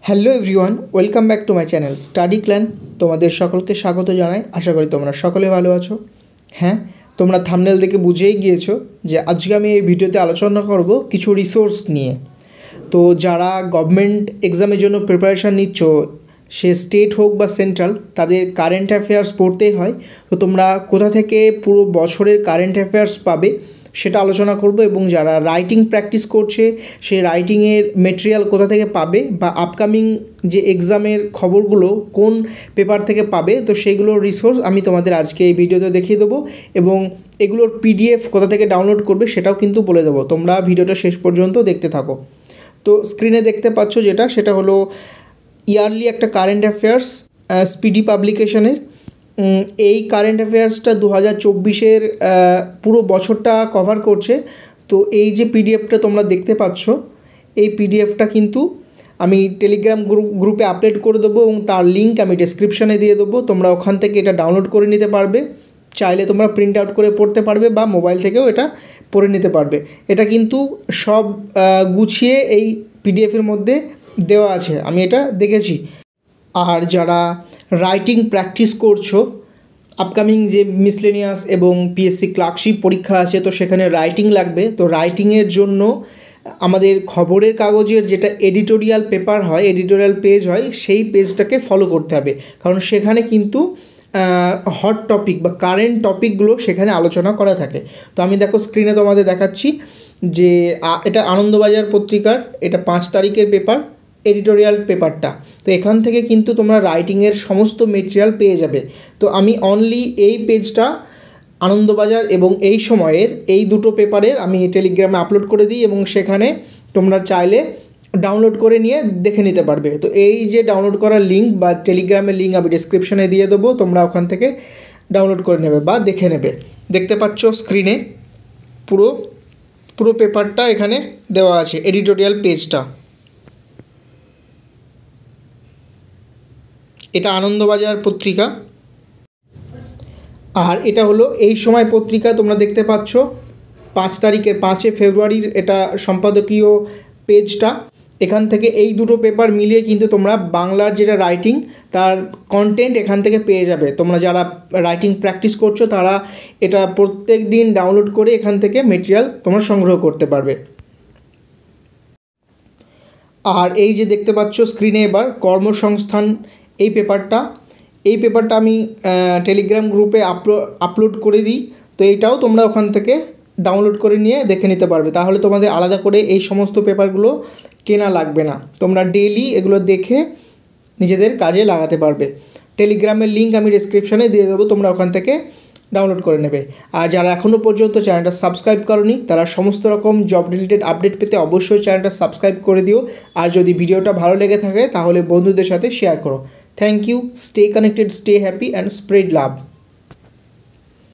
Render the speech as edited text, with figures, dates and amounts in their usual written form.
Hello everyone, welcome back to my channel study clan. তোমাদের সকলকে স্বাগত জানাই। আশা করি তোমরা সকলে ভালো আছো। হ্যাঁ, তোমরা থাম্বনেল দেখে বুঝেই গিয়েছো যে আজকে আমি এই ভিডিওতে আলোচনা করব কিছু রিসোর্স নিয়ে। তো যারা গভর্নমেন্ট এক্সামের জন্য প্রিপারেশান নিচ্ছ, সে স্টেট হোক বা সেন্ট্রাল, তাদের কারেন্ট অ্যাফেয়ার্স পড়তেই হয়। তো তোমরা কোথা থেকে পুরো বছরের কারেন্ট অ্যাফেয়ার্স পাবে সেটা আলোচনা করব, এবং যারা রাইটিং প্র্যাকটিস করছে সেই রাইটিংয়ের মেটেরিয়াল কোথা থেকে পাবে বা আপকামিং যে এক্সামের খবরগুলো কোন পেপার থেকে পাবে, তো সেইগুলোর রিসোর্স আমি তোমাদের আজকে এই ভিডিওতে দেখিয়ে দেবো, এবং এগুলোর পিডিএফ কোথা থেকে ডাউনলোড করবে সেটাও কিন্তু বলে দেবো। তোমরা ভিডিওটা শেষ পর্যন্ত দেখতে থাকো। তো স্ক্রিনে দেখতে পাচ্ছ সেটা হলো ইয়ারলি একটা কারেন্ট অ্যাফেয়ার্স স্পিডি পাবলিকেশনের। এই কারেন্ট অ্যাফেয়ার্সটা 2024-এর পুরো বছরটা কভার করছে। তো এই যে পিডিএফটা তোমরা দেখতে পাচ্ছ, এই পিডিএফটা কিন্তু আমি টেলিগ্রাম গ্রুপে আপলোড করে দেবো, এবং তার লিঙ্ক আমি ডেসক্রিপশানে দিয়ে দেবো। তোমরা ওখান থেকে এটা ডাউনলোড করে নিতে পারবে। চাইলে তোমরা প্রিন্ট আউট করে পড়তে পারবে বা মোবাইল থেকেও এটা পড়ে নিতে পারবে। এটা কিন্তু সব গুছিয়ে এই পিডিএফের মধ্যে দেওয়া আছে, আমি এটা দেখেছি। আর যারা রাইটিং প্র্যাকটিস করছো, আপকামিং যে মিসলেনিয়াস এবং পিএসসি ক্লার্কশিপ পরীক্ষা আছে, তো সেখানে রাইটিং লাগবে। তো রাইটিংয়ের জন্য আমাদের খবরের কাগজের যেটা এডিটোরিয়াল পেপার হয়, এডিটোরিয়াল পেজ হয়, সেই পেজটাকে ফলো করতে হবে, কারণ সেখানে কিন্তু হট টপিক বা কারেন্ট টপিকগুলো সেখানে আলোচনা করা থাকে। তো আমি দেখো স্ক্রিনে তোমাদের দেখাচ্ছি যে এটা আনন্দবাজার পত্রিকার, এটা 5 তারিখের পেপার, এডিটোরিয়াল পেপারটা। তো এখান থেকে কিন্তু তোমরা রাইটিংয়ের সমস্ত মেটেরিয়াল পেয়ে যাবে। তো আমি অনলি এই পেজটা আনন্দবাজার এবং এই সময়ের এই দুটো পেপারের আমি টেলিগ্রামে আপলোড করে দিই, এবং সেখানে তোমরা চাইলে ডাউনলোড করে নিয়ে দেখে নিতে পারবে। তো এই যে ডাউনলোড করার লিঙ্ক বা টেলিগ্রামের লিঙ্ক আমি ডেসক্রিপশানে দিয়ে দেবো, তোমরা ওখান থেকে ডাউনলোড করে নেবে বা দেখে নেবে। দেখতে পাচ্ছ স্ক্রিনে পুরো পেপারটা এখানে দেওয়া আছে, এডিটোরিয়াল পেজটা। এটা আনন্দবাজার পত্রিকা, আর এটা হলো এই সময় পত্রিকা। তোমরা দেখতে পাচ্ছ 5 তারিখের 5 ফেব্রুয়ারির এটা সম্পাদকীয় পেজটা। এখান থেকে এই দুটো পেপার মিলিয়ে কিন্তু তোমরা বাংলার যেটা রাইটিং তার কন্টেন্ট এখান থেকে পেয়ে যাবে। তোমরা যারা রাইটিং প্র্যাকটিস করছো তারা এটা প্রত্যেক দিন ডাউনলোড করে এখান থেকে মেটেরিয়াল তোমরা সংগ্রহ করতে পারবে। আর এই যে দেখতে পাচ্ছ স্ক্রিনে এবার কর্মসংস্থান এই পেপারটা আমি টেলিগ্রাম গ্রুপে আপলোড করে দিই। তো এইটাও তোমরা ওখান থেকে ডাউনলোড করে নিয়ে দেখে নিতে পারবে। তাহলে তোমাদের আলাদা করে এই সমস্ত পেপারগুলো কেনা লাগবে না, তোমরা ডেইলি এগুলো দেখে নিজেদের কাজে লাগাতে পারবে। টেলিগ্রামের লিঙ্ক আমি ডেসক্রিপশানে দিয়ে দেবো, তোমরা ওখান থেকে ডাউনলোড করে নেবে। আর যারা এখনও পর্যন্ত চ্যানেলটা সাবস্ক্রাইব করোনি, তারা সমস্ত রকম জব রিলেটেড আপডেট পেতে অবশ্যই চ্যানেলটা সাবস্ক্রাইব করে দিও। আর যদি ভিডিওটা ভালো লেগে থাকে তাহলে বন্ধুদের সাথে শেয়ার করো। Thank you, stay connected, stay happy and spread love.